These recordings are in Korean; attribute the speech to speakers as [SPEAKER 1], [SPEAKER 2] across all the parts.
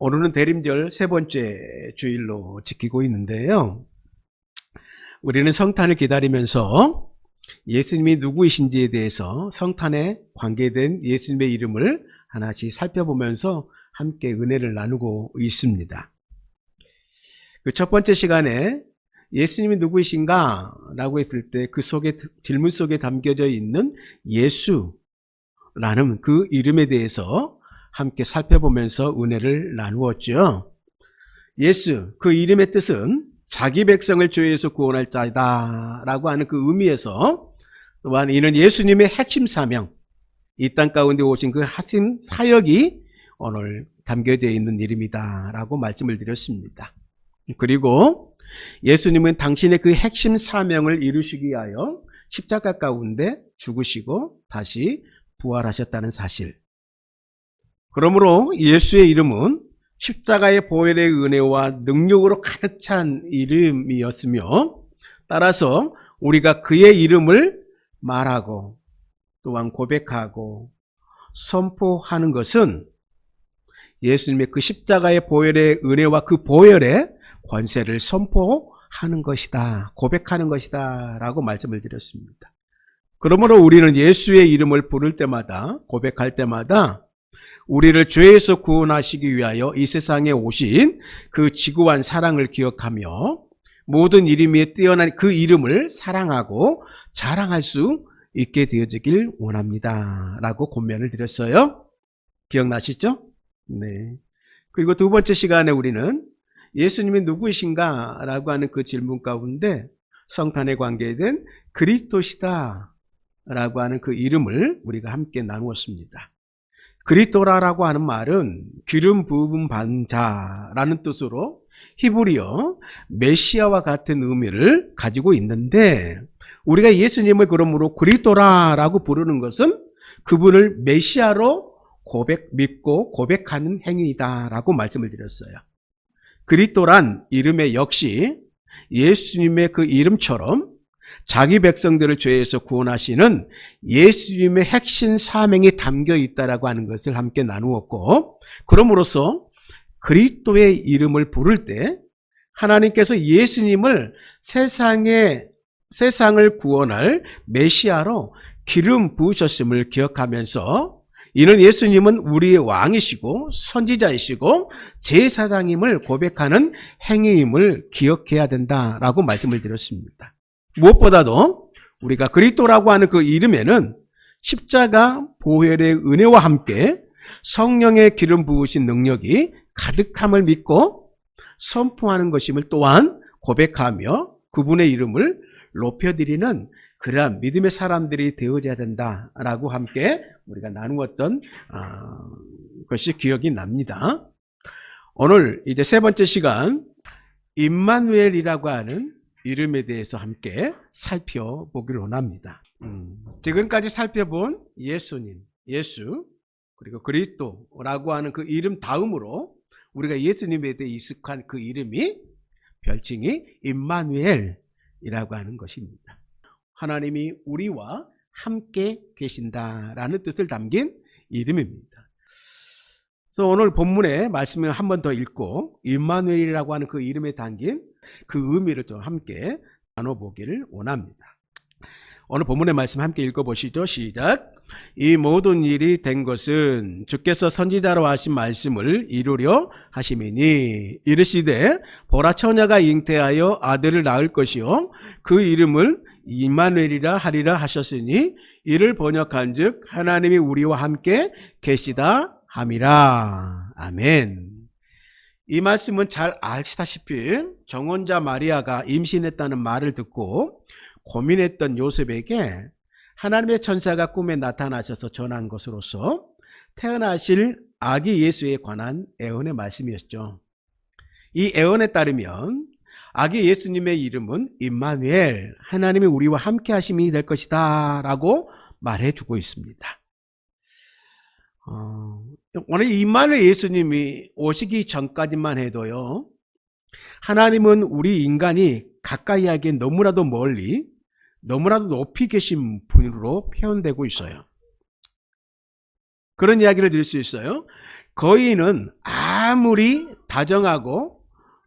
[SPEAKER 1] 오늘은 대림절 세 번째 주일로 지키고 있는데요. 우리는 성탄을 기다리면서 예수님이 누구이신지에 대해서 성탄에 관계된 예수님의 이름을 하나씩 살펴보면서 함께 은혜를 나누고 있습니다. 그 첫 번째 시간에 예수님이 누구이신가? 라고 했을 때 그 속에, 질문 속에 담겨져 있는 예수라는 그 이름에 대해서 함께 살펴보면서 은혜를 나누었죠. 예수, 그 이름의 뜻은 자기 백성을 죄에서 구원할 자이다 라고 하는 그 의미에서, 또한 이는 예수님의 핵심 사명, 이 땅 가운데 오신 그 핵심 사역이 오늘 담겨져 있는 이름이다 라고 말씀을 드렸습니다. 그리고 예수님은 당신의 그 핵심 사명을 이루시기 위하여 십자가 가운데 죽으시고 다시 부활하셨다는 사실. 그러므로 예수의 이름은 십자가의 보혈의 은혜와 능력으로 가득 찬 이름이었으며, 따라서 우리가 그의 이름을 말하고 또한 고백하고 선포하는 것은 예수님의 그 십자가의 보혈의 은혜와 그 보혈의 권세를 선포하는 것이다, 고백하는 것이다 라고 말씀을 드렸습니다. 그러므로 우리는 예수의 이름을 부를 때마다, 고백할 때마다 우리를 죄에서 구원하시기 위하여 이 세상에 오신 그 지구한 사랑을 기억하며 모든 이름 위에 뛰어난 그 이름을 사랑하고 자랑할 수 있게 되어지길 원합니다 라고 권면을 드렸어요. 기억나시죠? 네. 그리고 두 번째 시간에 우리는 예수님이 누구이신가? 라고 하는 그 질문 가운데 성탄에 관계된 그리스도시다 라고 하는 그 이름을 우리가 함께 나누었습니다. 그리스도라고 하는 말은 기름 부음 받은 자라는 뜻으로 히브리어 메시아와 같은 의미를 가지고 있는데, 우리가 예수님을 그러므로 그리스도라고 부르는 것은 그분을 메시아로 믿고 고백하는 행위이다라고 말씀을 드렸어요. 그리스도란 이름에 역시 예수님의 그 이름처럼 자기 백성들을 죄에서 구원하시는 예수님의 핵심 사명이 담겨 있다라고 하는 것을 함께 나누었고, 그럼으로써 그리스도의 이름을 부를 때 하나님께서 예수님을 세상을 구원할 메시아로 기름 부으셨음을 기억하면서, 이는 예수님은 우리의 왕이시고 선지자이시고 제사장임을 고백하는 행위임을 기억해야 된다라고 말씀을 드렸습니다. 무엇보다도 우리가 그리스도라고 하는 그 이름에는 십자가 보혈의 은혜와 함께 성령의 기름 부으신 능력이 가득함을 믿고 선포하는 것임을 또한 고백하며 그분의 이름을 높여드리는 그러한 믿음의 사람들이 되어져야 된다라고 함께 우리가 나누었던 것이 기억이 납니다. 오늘 이제 세 번째 시간, 임마누엘이라고 하는 이름에 대해서 함께 살펴보기를 원합니다. 지금까지 살펴본 예수님, 예수, 그리고 그리스도라고 하는 그 이름 다음으로 우리가 예수님에 대해 익숙한 그 이름이, 별칭이 임마누엘이라고 하는 것입니다. 하나님이 우리와 함께 계신다라는 뜻을 담긴 이름입니다. 그래서 오늘 본문의 말씀을 한 번 더 읽고 임마누엘이라고 하는 그 이름에 담긴 그 의미를 좀 함께 나눠보기를 원합니다. 오늘 본문의 말씀 함께 읽어보시죠. 시작. 이 모든 일이 된 것은 주께서 선지자로 하신 말씀을 이루려 하심이니, 이르시되 보라 처녀가 잉태하여 아들을 낳을 것이요 그 이름을 임마누엘이라 하리라 하셨으니, 이를 번역한즉 하나님이 우리와 함께 계시다 함이라. 아멘. 이 말씀은 잘 아시다시피 정혼자 마리아가 임신했다는 말을 듣고 고민했던 요셉에게 하나님의 천사가 꿈에 나타나셔서 전한 것으로서 태어나실 아기 예수에 관한 애언의 말씀이었죠. 이 애언에 따르면 아기 예수님의 이름은 임마누엘, 하나님이 우리와 함께 하심이 될 것이다 라고 말해주고 있습니다. 오늘 임마누엘 예수님이 오시기 전까지만 해도요, 하나님은 우리 인간이 가까이 하기엔 너무나도 멀리, 너무나도 높이 계신 분으로 표현되고 있어요. 그런 이야기를 드릴 수 있어요. 거인은 아무리 다정하고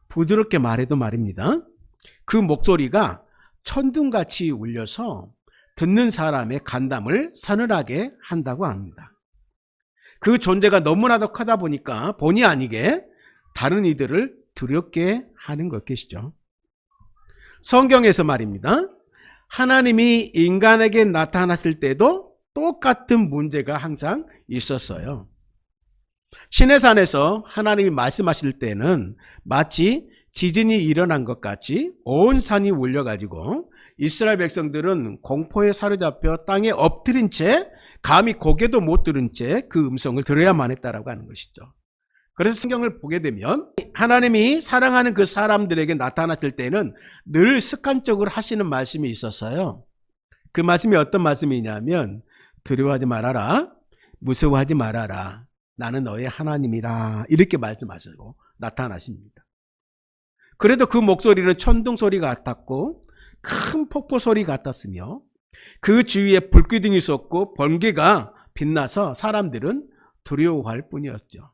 [SPEAKER 1] 부드럽게 말해도 말입니다, 그 목소리가 천둥같이 울려서 듣는 사람의 간담을 서늘하게 한다고 합니다. 그 존재가 너무나도 크다 보니까 본의 아니게 다른 이들을 두렵게 하는 것이죠. 성경에서 말입니다, 하나님이 인간에게 나타났을 때도 똑같은 문제가 항상 있었어요. 시내산에서 하나님이 말씀하실 때는 마치 지진이 일어난 것 같이 온 산이 울려가지고 이스라엘 백성들은 공포에 사로잡혀 땅에 엎드린 채 감히 고개도 못 들은 채 그 음성을 들어야만 했다라고 하는 것이죠. 그래서 성경을 보게 되면 하나님이 사랑하는 그 사람들에게 나타났을 때는 늘 습관적으로 하시는 말씀이 있었어요. 그 말씀이 어떤 말씀이냐면 두려워하지 말아라, 무서워하지 말아라, 나는 너의 하나님이라, 이렇게 말씀하시고 나타나십니다. 그래도 그 목소리는 천둥 소리 같았고 큰 폭포 소리 같았으며 그 주위에 불기둥이 쏟고 번개가 빛나서 사람들은 두려워할 뿐이었죠.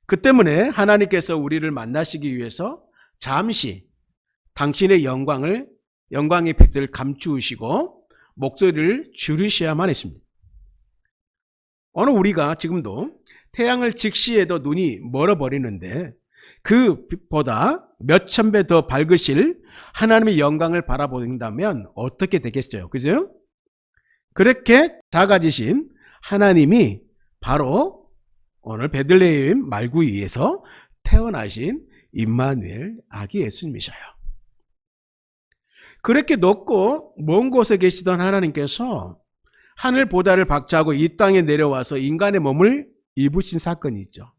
[SPEAKER 1] 그 때문에 하나님께서 우리를 만나시기 위해서 잠시 당신의 영광의 빛을 감추시고 목소리를 줄이셔야만 했습니다. 오늘 우리가 지금도 태양을 직시해도 눈이 멀어버리는데 그 빛보다 몇천 배 더 밝으실 하나님의 영광을 바라본다면 어떻게 되겠어요? 그죠? 그렇게 작아지신 하나님이 바로 오늘 베들레헴 말구이에서 태어나신 임마누엘 아기 예수님이셔요. 그렇게 높고 먼 곳에 계시던 하나님께서 하늘 보다를 박차고 이 땅에 내려와서 인간의 몸을 입으신 사건이 있죠.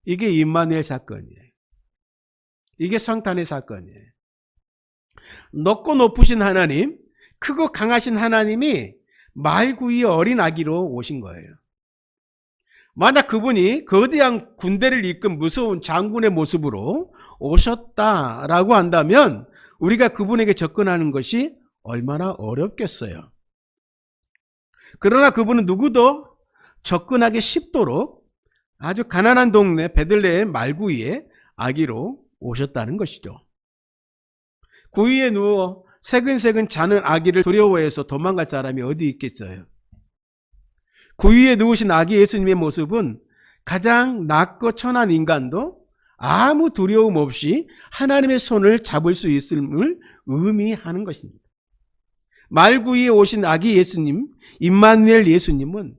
[SPEAKER 1] 이게 임마누엘 사건이에요. 이게 성탄의 사건이에요. 높고 높으신 하나님, 크고 강하신 하나님이 말구이의 어린 아기로 오신 거예요. 만약 그분이 거대한 군대를 이끈 무서운 장군의 모습으로 오셨다라고 한다면 우리가 그분에게 접근하는 것이 얼마나 어렵겠어요. 그러나 그분은 누구도 접근하기 쉽도록 아주 가난한 동네 베들레헴 말구이의 아기로 오셨다는 것이죠. 구위에 누워 새근새근 자는 아기를 두려워해서 도망갈 사람이 어디 있겠어요? 구위에 누우신 아기 예수님의 모습은 가장 낮고 천한 인간도 아무 두려움 없이 하나님의 손을 잡을 수 있음을 의미하는 것입니다. 말구이에 오신 아기 예수님, 임마누엘 예수님은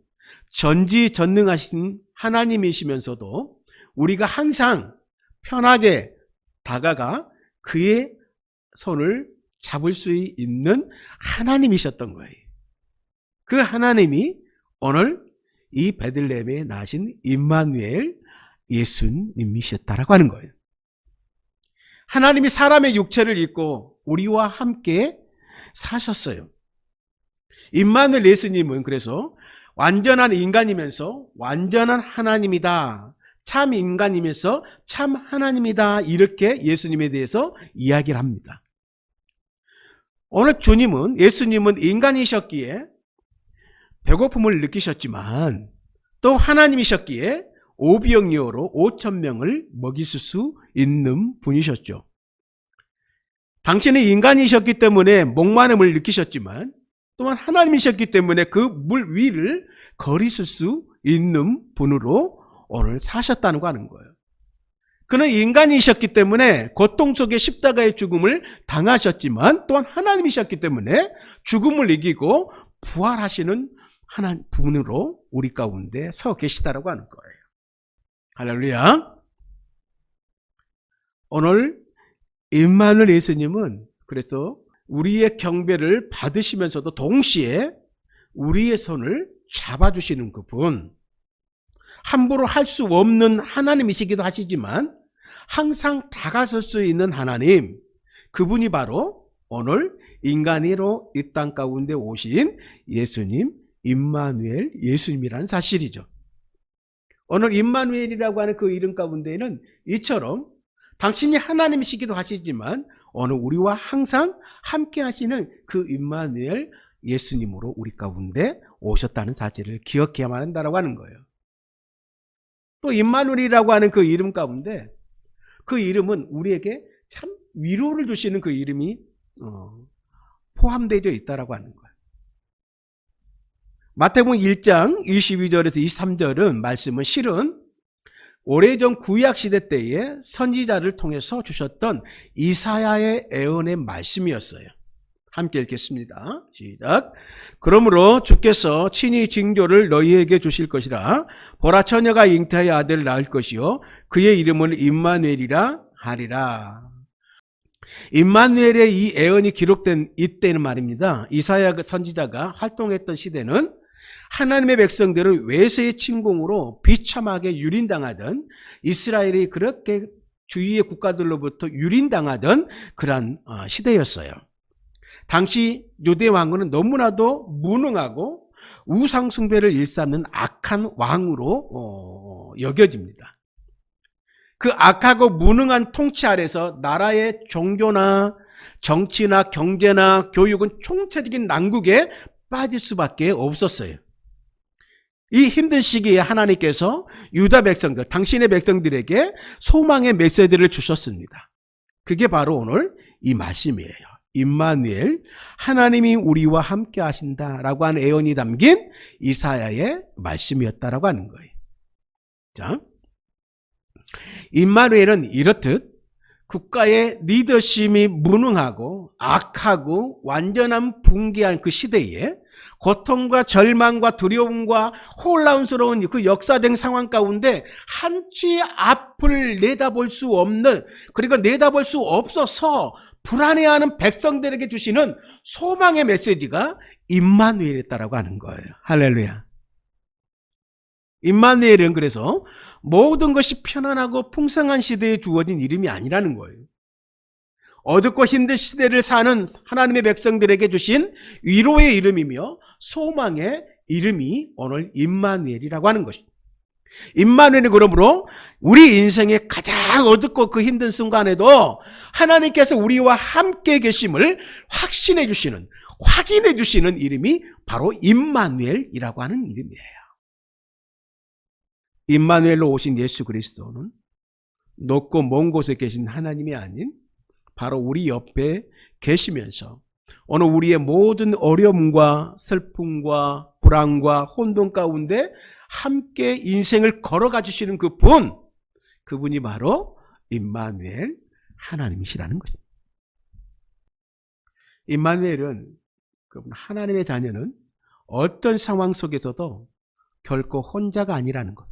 [SPEAKER 1] 전지전능하신 하나님이시면서도 우리가 항상 편하게 다가가 그의 손을 잡을 수 있는 하나님이셨던 거예요. 그 하나님이 오늘 이 베들레헴에 나신 임마누엘 예수님이셨다라고 하는 거예요. 하나님이 사람의 육체를 입고 우리와 함께 사셨어요. 임마누엘 예수님은 그래서 완전한 인간이면서 완전한 하나님이다, 참 인간이면서 참 하나님이다, 이렇게 예수님에 대해서 이야기를 합니다. 오늘 예수님은 인간이셨기에 배고픔을 느끼셨지만 또 하나님이셨기에 오병이어로 5,000명을 먹이실 수 있는 분이셨죠. 당신은 인간이셨기 때문에 목마름을 느끼셨지만 또한 하나님이셨기 때문에 그 물 위를 걸으실 수 있는 분으로 오늘 사셨다는 거 하는 거예요. 그는 인간이셨기 때문에 고통 속에 십자가의 죽음을 당하셨지만 또한 하나님이셨기 때문에 죽음을 이기고 부활하시는 하나님 분으로 우리 가운데 서 계시다라고 하는 거예요. 할렐루야. 오늘 임마누엘 예수님은 그래서 우리의 경배를 받으시면서도 동시에 우리의 손을 잡아주시는 그분, 함부로 할 수 없는 하나님이시기도 하시지만 항상 다가설 수 있는 하나님, 그분이 바로 오늘 인간으로 이 땅 가운데 오신 예수님, 임마누엘 예수님이라는 사실이죠. 오늘 임마누엘이라고 하는 그 이름 가운데에는 이처럼 당신이 하나님이시기도 하시지만 오늘 우리와 항상 함께 하시는 그 임마누엘 예수님으로 우리 가운데 오셨다는 사실을 기억해야만 한다고 하는 거예요. 또 임마누엘이라고 하는 그 이름 가운데 그 이름은 우리에게 참 위로를 주시는 그 이름이 포함되어 있다라고 하는 거예요. 마태복음 1장 22절에서 23절은 말씀은 실은 오래전 구약시대 때에 선지자를 통해서 주셨던 이사야의 예언의 말씀이었어요. 함께 읽겠습니다. 시작. 그러므로 주께서 친히 징조를 너희에게 주실 것이라. 보라, 처녀가 잉태하여 아들을 낳을 것이요 그의 이름을 임마누엘이라 하리라. 임마누엘의 이 예언이 기록된 이때는 말입니다. 이사야 선지자가 활동했던 시대는 하나님의 백성들을 외세의 침공으로 비참하게 유린당하던, 이스라엘이 그렇게 주위의 국가들로부터 유린당하던 그러한 시대였어요. 당시 유대 왕은 너무나도 무능하고 우상 숭배를 일삼는 악한 왕으로 여겨집니다. 그 악하고 무능한 통치 아래서 나라의 종교나 정치나 경제나 교육은 총체적인 난국에 빠질 수밖에 없었어요. 이 힘든 시기에 하나님께서 유다 백성들, 당신의 백성들에게 소망의 메시지를 주셨습니다. 그게 바로 오늘 이 말씀이에요. 임마누엘, 하나님이 우리와 함께 하신다라고 하는 예언이 담긴 이사야의 말씀이었다라고 하는 거예요. 자, 임마누엘은 이렇듯 국가의 리더십이 무능하고 악하고 완전한 붕괴한 그 시대에 고통과 절망과 두려움과 혼란스러운 그 역사적 상황 가운데 한치 앞을 내다볼 수 없는, 그리고 내다볼 수 없어서 불안해하는 백성들에게 주시는 소망의 메시지가 임마누엘이었다라고 하는 거예요. 할렐루야. 임마누엘은 그래서 모든 것이 편안하고 풍성한 시대에 주어진 이름이 아니라는 거예요. 어둡고 힘든 시대를 사는 하나님의 백성들에게 주신 위로의 이름이며 소망의 이름이 오늘 임마누엘이라고 하는 것입니다. 임마누엘이 그러므로 우리 인생의 가장 어둡고 그 힘든 순간에도 하나님께서 우리와 함께 계심을 확신해 주시는, 확인해 주시는 이름이 바로 임마누엘이라고 하는 이름이에요. 임마누엘로 오신 예수 그리스도는 높고 먼 곳에 계신 하나님이 아닌 바로 우리 옆에 계시면서 오늘 우리의 모든 어려움과 슬픔과 불안과 혼돈 가운데 함께 인생을 걸어가 주시는 그분이 바로 임마누엘 하나님이시라는 거죠. 임마누엘은, 하나님의 자녀는 어떤 상황 속에서도 결코 혼자가 아니라는 것.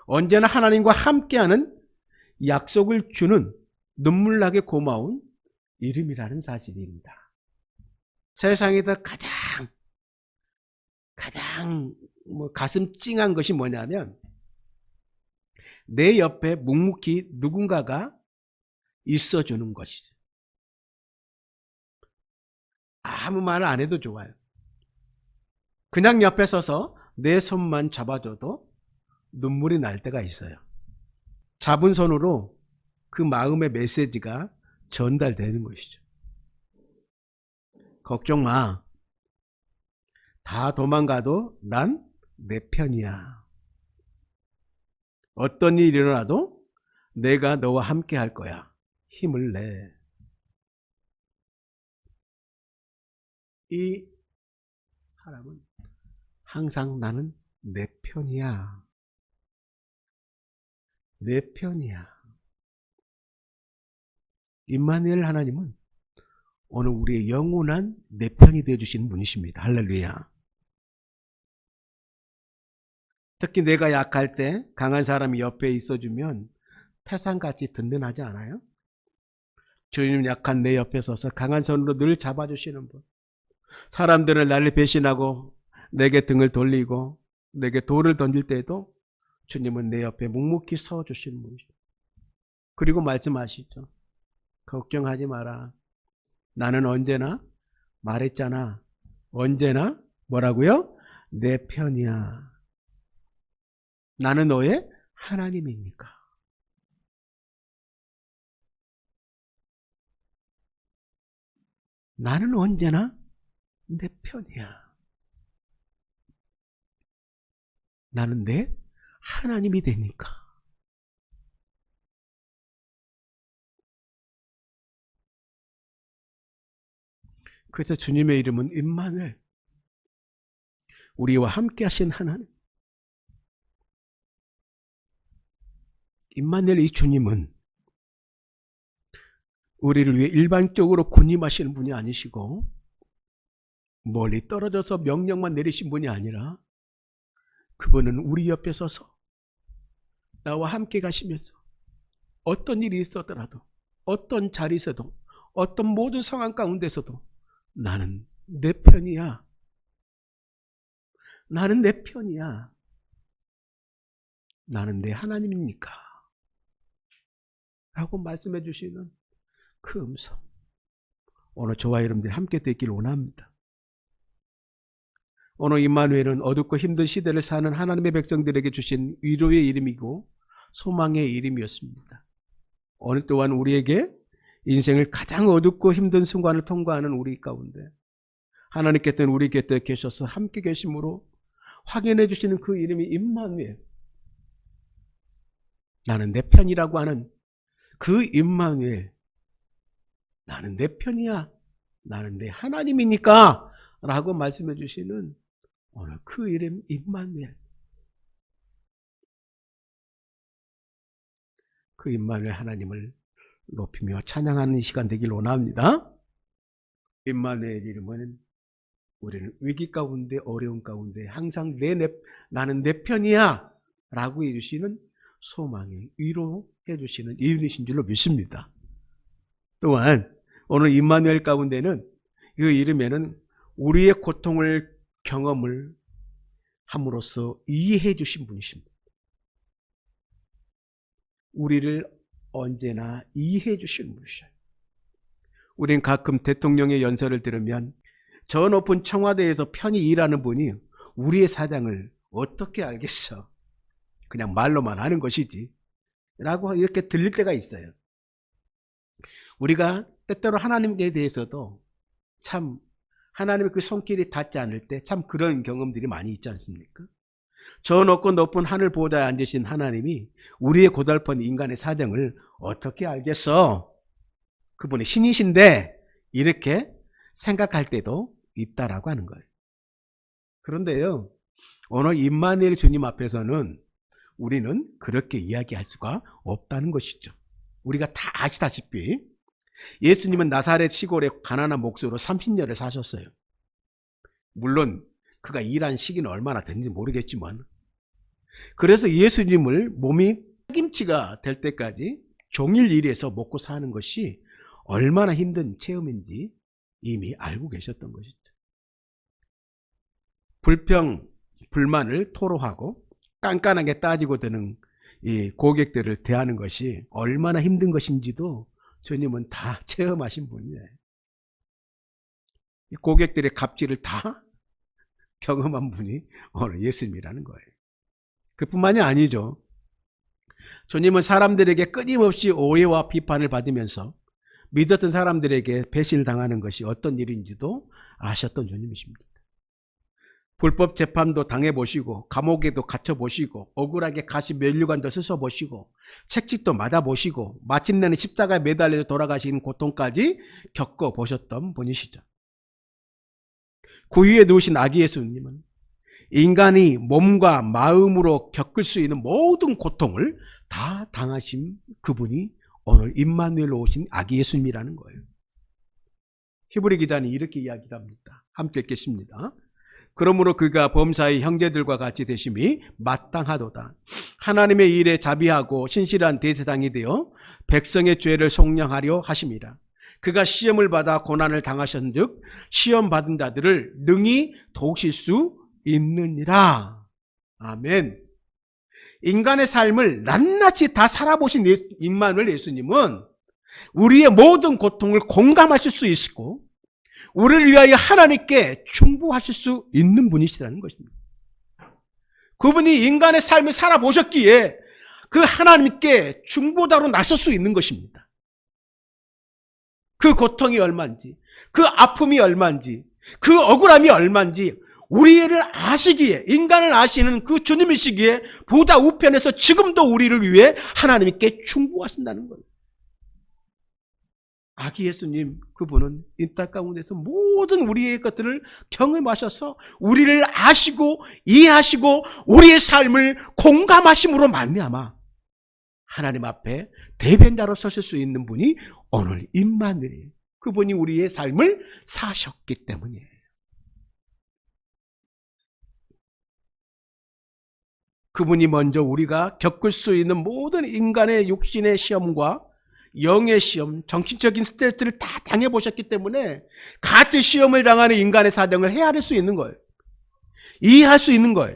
[SPEAKER 1] 언제나 하나님과 함께하는 약속을 주는 눈물나게 고마운 이름이라는 사실입니다. 세상에서 가장 가슴 찡한 것이 뭐냐면 내 옆에 묵묵히 누군가가 있어주는 것이죠. 아무 말 안 해도 좋아요. 그냥 옆에 서서 내 손만 잡아줘도 눈물이 날 때가 있어요. 잡은 손으로 그 마음의 메시지가 전달되는 것이죠. 걱정 마. 다 도망가도 난 내 편이야. 어떤 일이 일어나도 내가 너와 함께 할 거야. 힘을 내. 이 사람은 항상 나는 내 편이야. 내 편이야. 임마누엘 하나님은 오늘 우리의 영원한 내 편이 되어주시는 분이십니다. 할렐루야. 특히 내가 약할 때 강한 사람이 옆에 있어주면 태산같이 든든하지 않아요? 주님 약한 내 옆에 서서 강한 손으로 늘 잡아주시는 분. 사람들은 나를 배신하고 내게 등을 돌리고 내게 돌을 던질 때에도 주님은 내 옆에 묵묵히 서주시는 분이죠. 그리고 말씀하시죠. 걱정하지 마라. 나는 언제나 말했잖아. 언제나 뭐라고요? 내 편이야. 나는 너의 하나님이니까. 나는 언제나 내 편이야. 나는 내 하나님이 되니까. 그래서 주님의 이름은 임마누엘, 우리와 함께 하신 하나님. 임마누엘, 이 주님은 우리를 위해 일반적으로 군림하시는 분이 아니시고 멀리 떨어져서 명령만 내리신 분이 아니라 그분은 우리 옆에 서서 나와 함께 가시면서 어떤 일이 있었더라도, 어떤 자리에서도, 어떤 모든 상황 가운데서도 나는 내 편이야. 나는 내 편이야. 나는 내 하나님이니까. 라고 말씀해 주시는 그 음성. 오늘 저와 여러분들이 함께 되길 원합니다. 오늘 임마누엘은 어둡고 힘든 시대를 사는 하나님의 백성들에게 주신 위로의 이름이고 소망의 이름이었습니다. 오늘 또한 우리에게 인생을 가장 어둡고 힘든 순간을 통과하는 우리 가운데 하나님께서는 우리 곁에 계셔서 함께 계심으로 확인해 주시는 그 이름이 임마누엘. 나는 내 편이라고 하는 그 임마누엘. 나는 내 편이야. 나는 내 하나님이니까 라고 말씀해 주시는 오늘 그 이름 임마누엘. 그 임마누엘 하나님을 높이며 찬양하는 이 시간 되길 원합니다. 임마누엘 이름은 우리는 위기 가운데, 어려운 가운데 항상 나는 내 편이야 라고 해주시는 소망의 위로해 주시는 이유이신 줄로 믿습니다. 또한 오늘 임마누엘 가운데는 그 이름에는 우리의 고통을 경험을 함으로써 이해해 주신 분이십니다. 우리를 언제나 이해해 주시는 분이셔요. 우린 가끔 대통령의 연설을 들으면 저 높은 청와대에서 편히 일하는 분이 우리의 사정을 어떻게 알겠어? 그냥 말로만 하는 것이지 라고 이렇게 들릴 때가 있어요. 우리가 때때로 하나님에 대해서도 참 하나님의 그 손길이 닿지 않을 때 참 그런 경험들이 많이 있지 않습니까? 저 높은 하늘 보좌에 앉으신 하나님이 우리의 고달픈 인간의 사정을 어떻게 알겠어? 그분이 신이신데 이렇게 생각할 때도 있다라고 하는 거예요. 그런데요, 오늘 임마누엘 주님 앞에서는 우리는 그렇게 이야기할 수가 없다는 것이죠. 우리가 다 아시다시피 예수님은 나사렛 시골에 가난한 목수로 30년을 사셨어요. 물론 그가 일한 시기는 얼마나 됐는지 모르겠지만, 그래서 예수님을 몸이 파김치가 될 때까지 종일 일해서 먹고 사는 것이 얼마나 힘든 체험인지 이미 알고 계셨던 것이죠. 불평, 불만을 토로하고 깐깐하게 따지고 드는 이 고객들을 대하는 것이 얼마나 힘든 것인지도 주님은 다 체험하신 분이에요. 이 고객들의 갑질을 다 경험한 분이 오늘 예수님이라는 거예요. 그뿐만이 아니죠. 주님은 사람들에게 끊임없이 오해와 비판을 받으면서 믿었던 사람들에게 배신을 당하는 것이 어떤 일인지도 아셨던 주님이십니다. 불법 재판도 당해보시고 감옥에도 갇혀보시고 억울하게 가시 면류관도 쓰셔보시고 책짓도 맞아보시고 마침내는 십자가에 매달려 돌아가신 고통까지 겪어보셨던 분이시죠. 그 위에 누우신 아기 예수님은 인간이 몸과 마음으로 겪을 수 있는 모든 고통을 다 당하신 그분이 오늘 임마누엘로 오신 아기 예수님이라는 거예요. 히브리 기자는 이렇게 이야기합니다. 함께 읽겠습니다. 그러므로 그가 범사의 형제들과 같이 되심이 마땅하도다. 하나님의 일에 자비하고 신실한 대제사장이 되어 백성의 죄를 속량하려 하심이라. 그가 시험을 받아 고난을 당하셨은즉 시험 받은 자들을 능히 도우실 수 있느니라. 아멘. 인간의 삶을 낱낱이 다 살아보신 임마누엘 예수님은 우리의 모든 고통을 공감하실 수 있고 우리를 위하여 하나님께 충고하실 수 있는 분이시라는 것입니다. 그분이 인간의 삶을 살아보셨기에 그 하나님께 충고자로 나설 수 있는 것입니다. 그 고통이 얼마인지, 그 아픔이 얼마인지, 그 억울함이 얼마인지 우리를 아시기에, 인간을 아시는 그 주님이시기에 보다 우편에서 지금도 우리를 위해 하나님께 충고하신다는 거예요. 아기 예수님, 그분은 이 땅 가운데서 모든 우리의 것들을 경험하셔서 우리를 아시고 이해하시고 우리의 삶을 공감하심으로 말미암아 하나님 앞에 대변자로 서실 수 있는 분이 오늘 임마누엘, 그분이 우리의 삶을 사셨기 때문이에요. 그분이 먼저 우리가 겪을 수 있는 모든 인간의 육신의 시험과 영의 시험, 정신적인 스트레스를 다 당해보셨기 때문에 같은 시험을 당하는 인간의 사정을 헤아릴 수 있는 거예요. 이해할 수 있는 거예요.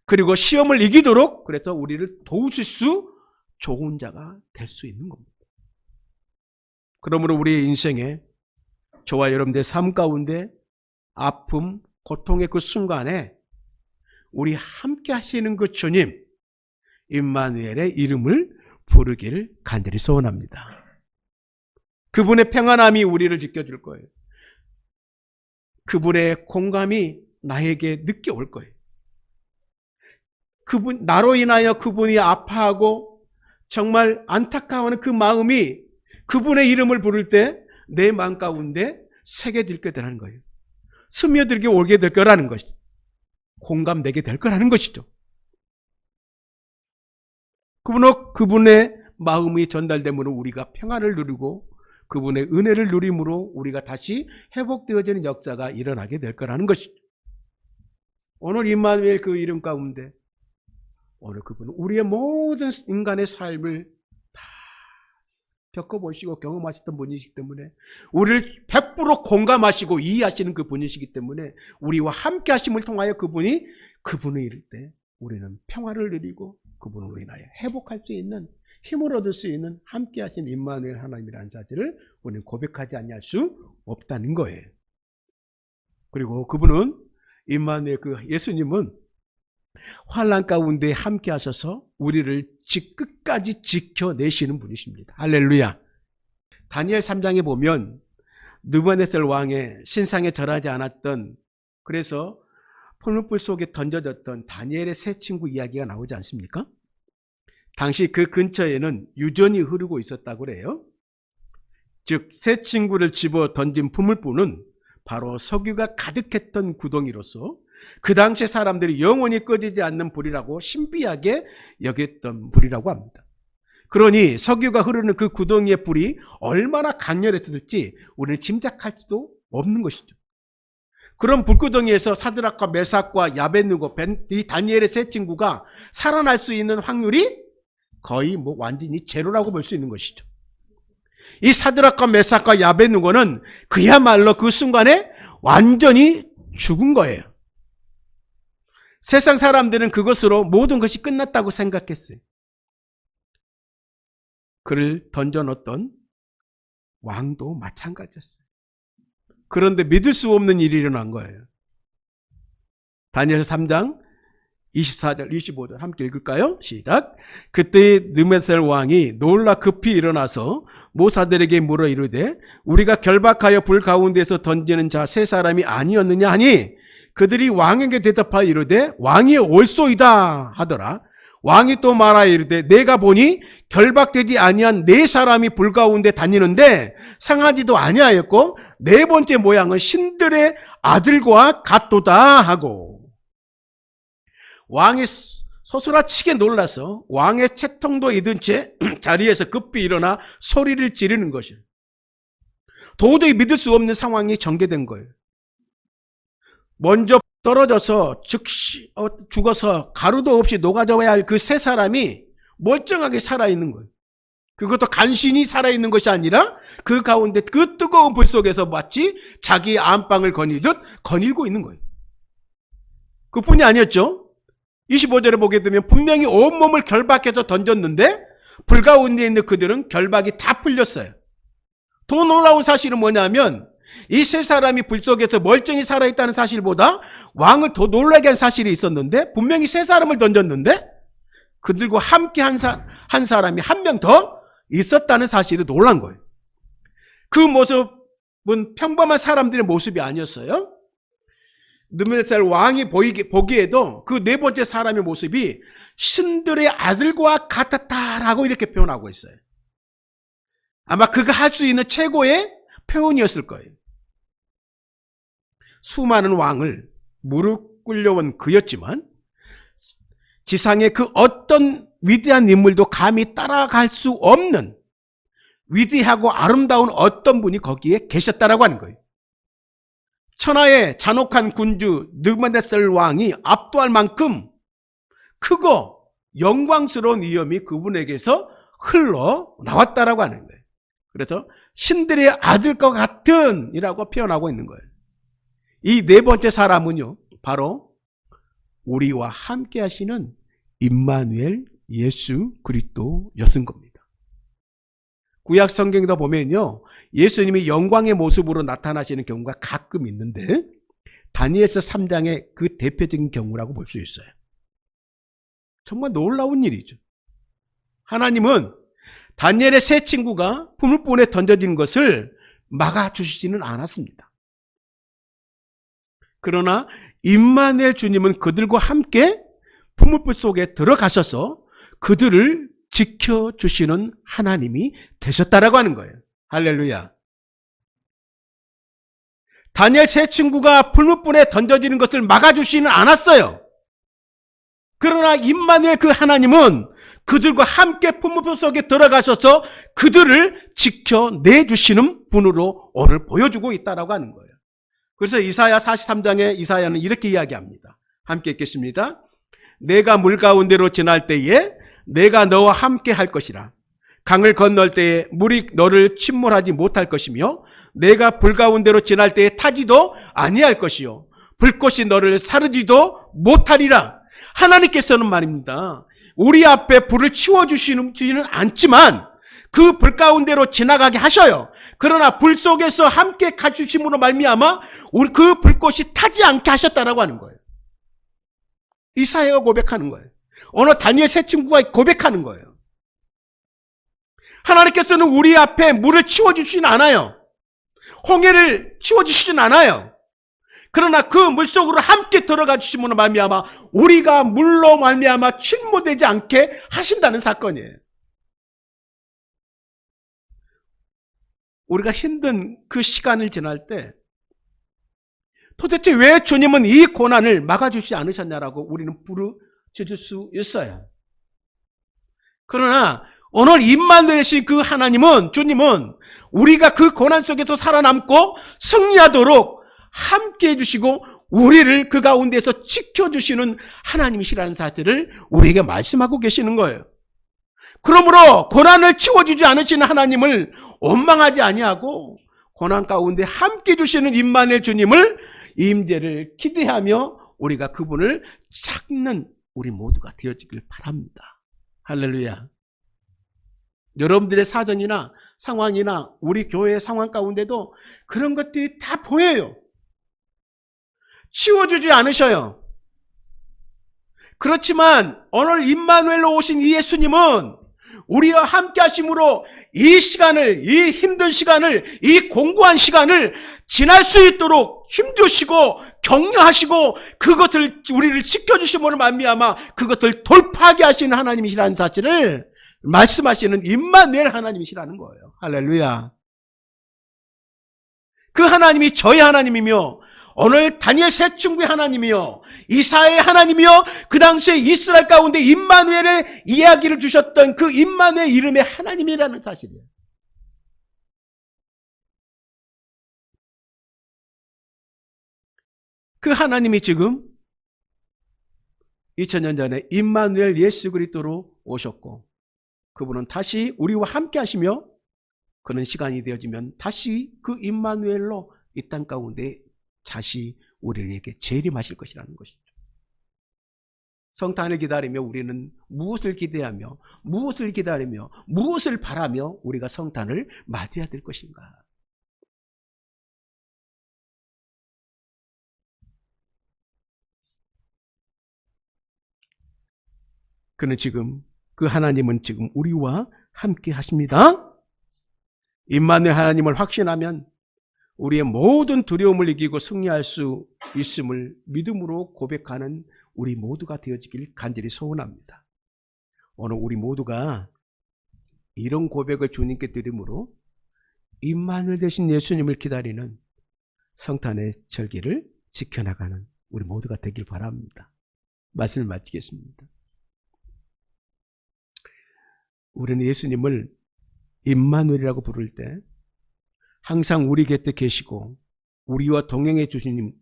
[SPEAKER 1] 그리고 시험을 이기도록 그래서 우리를 도우실 수 좋은 자가 될 수 있는 겁니다. 그러므로 우리의 인생에 저와 여러분들의 삶 가운데 아픔, 고통의 그 순간에 우리 함께 하시는 그 주님 임마누엘의 이름을 부르기를 간절히 소원합니다. 그분의 평안함이 우리를 지켜줄 거예요. 그분의 공감이 나에게 늦게 올 거예요. 나로 인하여 그분이 아파하고 정말 안타까워하는 그 마음이 그분의 이름을 부를 때 내 마음 가운데 새겨질 거라는 거예요. 스며들게 오게 될 거라는 것이죠. 공감되게 될 거라는 것이죠. 그분의 마음이 전달됨으로 우리가 평안을 누리고 그분의 은혜를 누림으로 우리가 다시 회복되어지는 역사가 일어나게 될 거라는 것이죠. 오늘 임마누엘 그 이름 가운데 오늘 그분은 우리의 모든 인간의 삶을 다 겪어보시고 경험하셨던 분이시기 때문에 우리를 100% 공감하시고 이해하시는 그 분이시기 때문에 우리와 함께 하심을 통하여 그분을 이룰 때 우리는 평화를 누리고 그분으로 인하여 회복할 수 있는 힘을 얻을 수 있는 함께 하신 임마누엘 하나님이라는 사실을 우리는 고백하지 아니할 수 없다는 거예요. 그리고 그분은 임마누엘 그 예수님은 환난 가운데 함께 하셔서 우리를 끝까지 지켜내시는 분이십니다. 할렐루야. 다니엘 3장에 보면 느부갓네살 왕의 신상에 절하지 않았던, 그래서 풀무불 속에 던져졌던 다니엘의 세 친구 이야기가 나오지 않습니까? 당시 그 근처에는 유전이 흐르고 있었다고 그래요. 즉 세 친구를 집어 던진 풀무불은 바로 석유가 가득했던 구덩이로서 그 당시 사람들이 영원히 꺼지지 않는 불이라고 신비하게 여겼던 불이라고 합니다. 그러니 석유가 흐르는 그 구덩이의 불이 얼마나 강렬했을지 우리는 짐작할 수도 없는 것이죠. 그런 불구덩이에서 사드락과 메삭과 야벳느고 이 다니엘의 세 친구가 살아날 수 있는 확률이 거의 완전히 제로라고 볼 수 있는 것이죠. 이 사드락과 메삭과 야벳느고는 그야말로 그 순간에 완전히 죽은 거예요. 세상 사람들은 그것으로 모든 것이 끝났다고 생각했어요. 그를 던져놓던 왕도 마찬가지였어요. 그런데 믿을 수 없는 일이 일어난 거예요. 다니엘 3장 24절 25절 함께 읽을까요? 시작. 그때 느부갓네살 왕이 놀라 급히 일어나서 모사들에게 물어 이르되 우리가 결박하여 불 가운데서 던지는 자 세 사람이 아니었느냐 하니 그들이 왕에게 대답하여 이르되 왕이 옳소이다 하더라. 왕이 또 말하여 이르되 내가 보니 결박되지 아니한 네 사람이 불 가운데 다니는데 상하지도 아니하였고 네 번째 모양은 신들의 아들과 같도다 하고, 왕이 소스라치게 놀라서 왕의 채통도 잊은 채 자리에서 급히 일어나 소리를 지르는 것이에요. 도저히 믿을 수 없는 상황이 전개된 거예요. 먼저 떨어져서 즉시 죽어서 가루도 없이 녹아져야 할 그 세 사람이 멀쩡하게 살아있는 거예요. 그것도 간신히 살아있는 것이 아니라 그 가운데 그 뜨거운 불 속에서 마치 자기 안방을 거니듯 거닐고 있는 거예요. 그뿐이 아니었죠. 25절에 보게 되면 분명히 온몸을 결박해서 던졌는데 불 가운데 있는 그들은 결박이 다 풀렸어요. 더 놀라운 사실은 뭐냐면 이 세 사람이 불 속에서 멀쩡히 살아있다는 사실보다 왕을 더 놀라게 한 사실이 있었는데, 분명히 세 사람을 던졌는데 그들과 함께 한 사람이 한 명 더 있었다는 사실이 놀란 거예요. 그 모습은 평범한 사람들의 모습이 아니었어요. 느부갓네살 왕이 보기에도 그 네 번째 사람의 모습이 신들의 아들과 같았다라고 이렇게 표현하고 있어요. 아마 그가 할 수 있는 최고의 표현이었을 거예요. 수많은 왕을 무릎 꿇려온 그였지만 지상의 그 어떤 위대한 인물도 감히 따라갈 수 없는 위대하고 아름다운 어떤 분이 거기에 계셨다라고 하는 거예요. 천하의 잔혹한 군주 느부갓네살 왕이 압도할 만큼 크고 영광스러운 위엄이 그분에게서 흘러나왔다라고 하는 거예요. 그래서 신들의 아들과 같은 이라고 표현하고 있는 거예요. 이 네 번째 사람은요, 바로 우리와 함께 하시는 임마누엘 예수 그리스도였은 겁니다. 구약 성경에도 보면요, 예수님이 영광의 모습으로 나타나시는 경우가 가끔 있는데 다니엘서 3장의 그 대표적인 경우라고 볼 수 있어요. 정말 놀라운 일이죠. 하나님은 다니엘의 세 친구가 풀무불에 던져진 것을 막아주시지는 않았습니다. 그러나 임마누엘 주님은 그들과 함께 풀무불 속에 들어가셔서 그들을 지켜주시는 하나님이 되셨다라고 하는 거예요. 할렐루야. 다니엘 세 친구가 풀무불에 던져지는 것을 막아주시지는 않았어요. 그러나 임마누엘 그 하나님은 그들과 함께 풀무불 속에 들어가셔서 그들을 지켜내주시는 분으로 오늘 보여주고 있다라고 하는 거예요. 그래서 이사야 43장에 이사야는 이렇게 이야기합니다. 함께 읽겠습니다. 내가 물 가운데로 지날 때에 내가 너와 함께 할 것이라. 강을 건널 때에 물이 너를 침몰하지 못할 것이며 내가 불 가운데로 지날 때에 타지도 아니할 것이요 불꽃이 너를 사르지도 못하리라. 하나님께서는 말입니다, 우리 앞에 불을 치워주시지는 않지만 그 불 가운데로 지나가게 하셔요. 그러나 불 속에서 함께 가주심으로 말미암아 우리 그 불꽃이 타지 않게 하셨다라고 하는 거예요. 이사야가 고백하는 거예요. 오늘 다니엘 세 친구가 고백하는 거예요. 하나님께서는 우리 앞에 물을 치워주시진 않아요. 홍해를 치워주시진 않아요. 그러나 그 물속으로 함께 들어가 주심으로 말미암아 우리가 물로 말미암아 침몰되지 않게 하신다는 사건이에요. 우리가 힘든 그 시간을 지날 때 도대체 왜 주님은 이 고난을 막아주시지 않으셨냐라고 우리는 부르짖을 수 있어요. 그러나 오늘 임마누엘이신 그 하나님은, 주님은 우리가 그 고난 속에서 살아남고 승리하도록 함께 해주시고 우리를 그 가운데서 지켜주시는 하나님이시라는 사실을 우리에게 말씀하고 계시는 거예요. 그러므로 고난을 치워주지 않으시는 하나님을 원망하지 아니하고 고난 가운데 함께 해주시는 임마누엘 주님을 임재를 기대하며 우리가 그분을 찾는 우리 모두가 되어지길 바랍니다. 할렐루야. 여러분들의 사정이나 상황이나 우리 교회의 상황 가운데도 그런 것들이 다 보여요. 치워주지 않으셔요. 그렇지만 오늘 임마누엘로 오신 이 예수님은 우리와 함께 하심으로 이 시간을, 이 힘든 시간을, 이 공고한 시간을 지날 수 있도록 힘주시고 격려하시고 그것을 우리를 지켜주심으로 말미암아 그것을 돌파하게 하시는 하나님이시라는 사실을 말씀하시는 임마누엘 하나님이시라는 거예요. 할렐루야. 그 하나님이 저의 하나님이며 오늘 다니엘 세 친구의 하나님이요 이사야의 하나님이요 그 당시에 이스라엘 가운데 임마누엘의 이야기를 주셨던 그 임마누엘 이름의 하나님이라는 사실이에요. 그 하나님이 지금 2000년 전에 임마누엘 예수 그리스도로 오셨고 그분은 다시 우리와 함께 하시며 그런 시간이 되어지면 다시 그 임마누엘로 이 땅 가운데 다시 우리에게 재림하실 것이라는 것이죠. 성탄을 기다리며 우리는 무엇을 기대하며 무엇을 기다리며 무엇을 바라며 우리가 성탄을 맞이해야 될 것인가? 그는 지금 그 하나님은 지금 우리와 함께 하십니다. 임마누엘 하나님을 확신하면 우리의 모든 두려움을 이기고 승리할 수 있음을 믿음으로 고백하는 우리 모두가 되어지길 간절히 소원합니다. 오늘 우리 모두가 이런 고백을 주님께 드림으로 임마누엘 되신 예수님을 기다리는 성탄의 절기를 지켜나가는 우리 모두가 되길 바랍니다. 말씀을 마치겠습니다. 우리는 예수님을 임마누엘이라고 부를 때 항상 우리 곁에 계시고 우리와 동행해 주시는,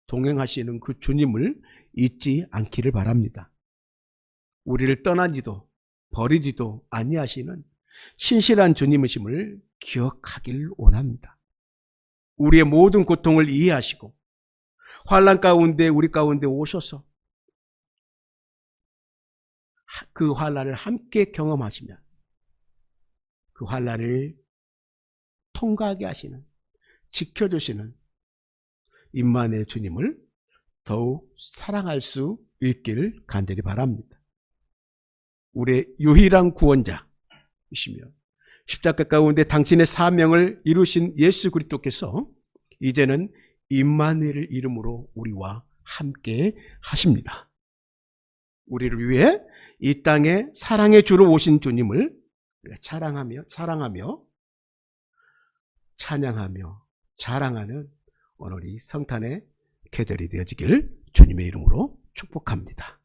[SPEAKER 1] 동행하시는 그 주님을 잊지 않기를 바랍니다. 우리를 떠나지도 버리지도 아니하시는 신실한 주님이심을 기억하길 원합니다. 우리의 모든 고통을 이해하시고 환난 가운데 우리 가운데 오셔서 그 환난을 함께 경험하시며 그 환난을 통과하게 하시는, 지켜주시는 임마누엘 주님을 더욱 사랑할 수 있기를 간절히 바랍니다. 우리의 유일한 구원자이시며 십자가 가운데 당신의 사명을 이루신 예수 그리스도께서 이제는 임마누엘을 이름으로 우리와 함께 하십니다. 우리를 위해 이 땅에 사랑의 주로 오신 주님을 사랑하며 찬양하며 자랑하는 오늘 이 성탄의 계절이 되어지기를 주님의 이름으로 축복합니다.